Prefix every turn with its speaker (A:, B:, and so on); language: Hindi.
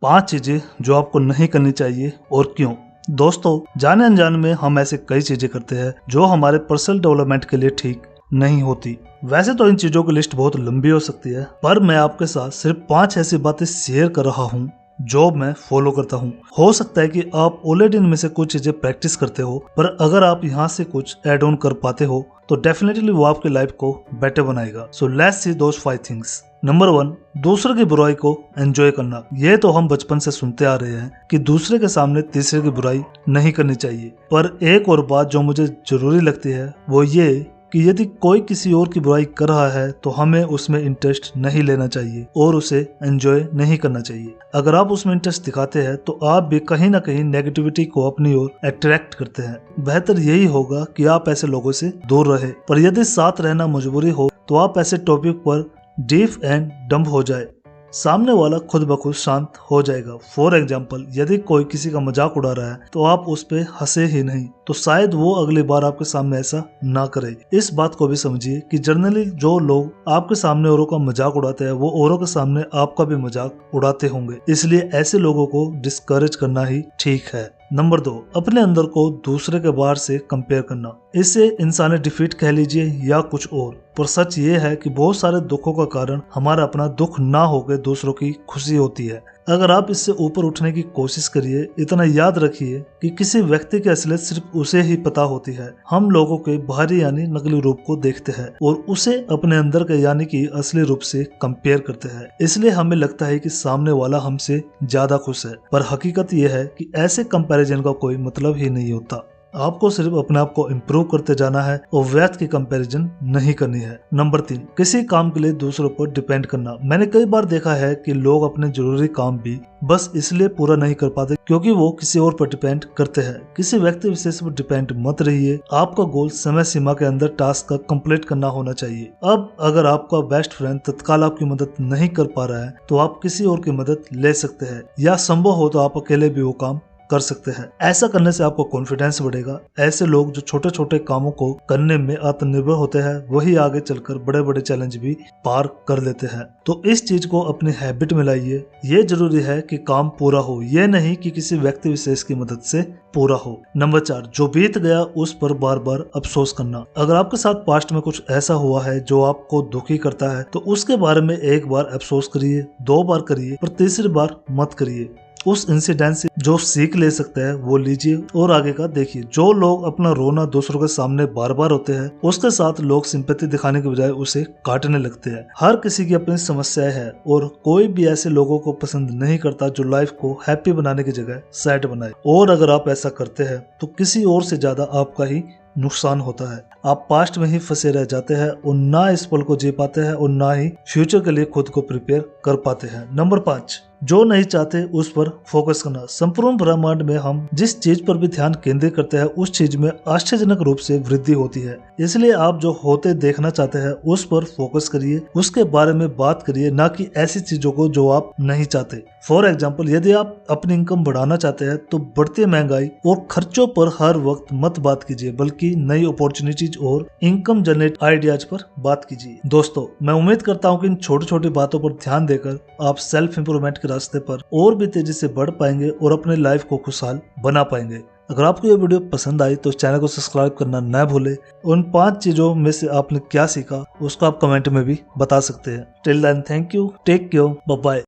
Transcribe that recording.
A: 5 चीजें जो आपको नहीं करनी चाहिए और क्यों। दोस्तों, जाने अनजाने में हम ऐसे कई चीजें करते हैं जो हमारे पर्सनल डेवलपमेंट के लिए ठीक नहीं होती। वैसे तो इन चीजों की लिस्ट बहुत लंबी हो सकती है, पर मैं आपके साथ सिर्फ 5 ऐसी बातें शेयर कर रहा हूँ जो मैं फॉलो करता हूँ। हो सकता है कि आप ऑलरेडी इनमें से कुछ चीजें प्रैक्टिस करते हो, पर अगर आप यहाँ से कुछ ऐड ऑन कर पाते हो तो डेफिनेटली वो आपके लाइफ को बेटर बनाएगा। So let's see those 5 things. Number 1, दूसरे की बुराई को एंजॉय करना। ये तो हम बचपन से सुनते आ रहे हैं कि दूसरे के सामने तीसरे की बुराई नहीं करनी चाहिए, पर एक और बात जो मुझे जरूरी लगती है वो ये कि यदि कोई किसी और की बुराई कर रहा है तो हमें उसमें इंटरेस्ट नहीं लेना चाहिए और उसे एंजॉय नहीं करना चाहिए। अगर आप उसमें इंटरेस्ट दिखाते हैं तो आप भी कहीं ना कहीं नेगेटिविटी को अपनी ओर अट्रैक्ट करते हैं। बेहतर यही होगा कि आप ऐसे लोगों से दूर रहे, पर यदि साथ रहना मजबूरी हो तो आप ऐसे टॉपिक पर डीप एंड डम्प हो जाए, सामने वाला खुद ब खुद शांत हो जाएगा। फॉर एग्जाम्पल, यदि कोई किसी का मजाक उड़ा रहा है तो आप उस पे हंसे ही नहीं तो शायद वो अगली बार आपके सामने ऐसा ना करे। इस बात को भी समझिए कि जनरली जो लोग आपके सामने औरों का मजाक उड़ाते हैं वो औरों के सामने आपका भी मजाक उड़ाते होंगे, इसलिए ऐसे लोगों को डिस्करेज करना ही ठीक है। नंबर 2, अपने अंदर को दूसरे के बाहर से कंपेयर करना। इसे इंसानी डिफीट कह लीजिए या कुछ और, पर सच ये है कि बहुत सारे दुखों का कारण हमारा अपना दुख ना होकर दूसरों की खुशी होती है। अगर आप इससे ऊपर उठने की कोशिश करिए, इतना याद रखिए कि किसी व्यक्ति की असलियत सिर्फ उसे ही पता होती है। हम लोगों के बाहरी यानी नकली रूप को देखते हैं और उसे अपने अंदर के यानी कि असली रूप से कंपेयर करते हैं, इसलिए हमें लगता है कि सामने वाला हमसे ज्यादा खुश है, पर हकीकत यह है कि ऐसे कंपैरिजन का कोई मतलब ही नहीं होता। आपको सिर्फ अपने आप को इम्प्रूव करते जाना है और व्यर्थ की कंपैरिजन नहीं करनी है। नंबर 3, किसी काम के लिए दूसरों पर डिपेंड करना। मैंने कई बार देखा है कि लोग अपने जरूरी काम भी बस इसलिए पूरा नहीं कर पाते क्योंकि वो किसी और पर डिपेंड करते हैं। किसी व्यक्ति विशेष पर डिपेंड मत रहिए। आपका गोल समय सीमा के अंदर टास्क का कंप्लीट करना होना चाहिए। अब अगर आपका बेस्ट फ्रेंड तत्काल आपकी मदद नहीं कर पा रहा है तो आप किसी और की मदद ले सकते हैं, या संभव हो तो आप अकेले भी वो काम कर सकते हैं। ऐसा करने से आपका कॉन्फिडेंस बढ़ेगा। ऐसे लोग जो छोटे छोटे कामों को करने में आत्मनिर्भर होते हैं वही आगे चलकर बड़े बड़े चैलेंज भी पार कर लेते हैं। तो इस चीज को अपनी हैबिट में लाइए। ये जरूरी है कि काम पूरा हो, ये नहीं कि किसी व्यक्ति विशेष की मदद से पूरा हो। नंबर 4, जो बीत गया उस पर बार बार अफसोस करना। अगर आपके साथ पास्ट में कुछ ऐसा हुआ है जो आपको दुखी करता है तो उसके बारे में एक बार अफसोस करिए, 2 बार करिए, पर तीसरी बार मत करिए। उस इंसिडेंट से जो सीख ले सकते हैं वो लीजिए और आगे का देखिए। जो लोग अपना रोना दूसरों के सामने बार बार होते हैं उसके साथ लोग सिंपैथी दिखाने के बजाय उसे काटने लगते हैं। हर किसी की अपनी समस्याएं हैं और कोई भी ऐसे लोगों को पसंद नहीं करता जो लाइफ को हैप्पी बनाने की जगह सैड बनाए, और अगर आप ऐसा करते हैं तो किसी और से ज्यादा आपका ही नुकसान होता है। आप पास्ट में ही फंसे रह जाते हैं और ना इस पल को जी पाते हैं और ना ही फ्यूचर के लिए खुद को प्रिपेयर कर पाते हैं। नंबर 5, जो नहीं चाहते उस पर फोकस करना। संपूर्ण ब्रह्मांड में हम जिस चीज पर भी ध्यान केंद्रित करते हैं उस चीज में आश्चर्यजनक रूप से वृद्धि होती है। इसलिए आप जो होते देखना चाहते हैं उस पर फोकस करिए, उसके बारे में बात करिए, ना कि ऐसी चीजों को जो आप नहीं चाहते। फॉर एग्जाम्पल, यदि आप अपनी इनकम बढ़ाना चाहते हैं तो बढ़ती महंगाई और खर्चों पर हर वक्त मत बात कीजिए, बल्कि नई अपॉर्चुनिटीज और इनकम जनरेट आइडियाज पर बात कीजिए। दोस्तों, मैं उम्मीद करता हूँ कि इन छोटी छोटी बातों पर ध्यान देकर आप सेल्फ इंप्रूवमेंट के रास्ते पर और भी तेजी से बढ़ पाएंगे और अपने लाइफ को खुशहाल बना पाएंगे। अगर आपको ये वीडियो पसंद आई तो चैनल को सब्सक्राइब करना न भूले। उन 5 चीजों में से आपने क्या सीखा उसको आप कमेंट में भी बता सकते हैं। Till then, thank you, take care, bye bye.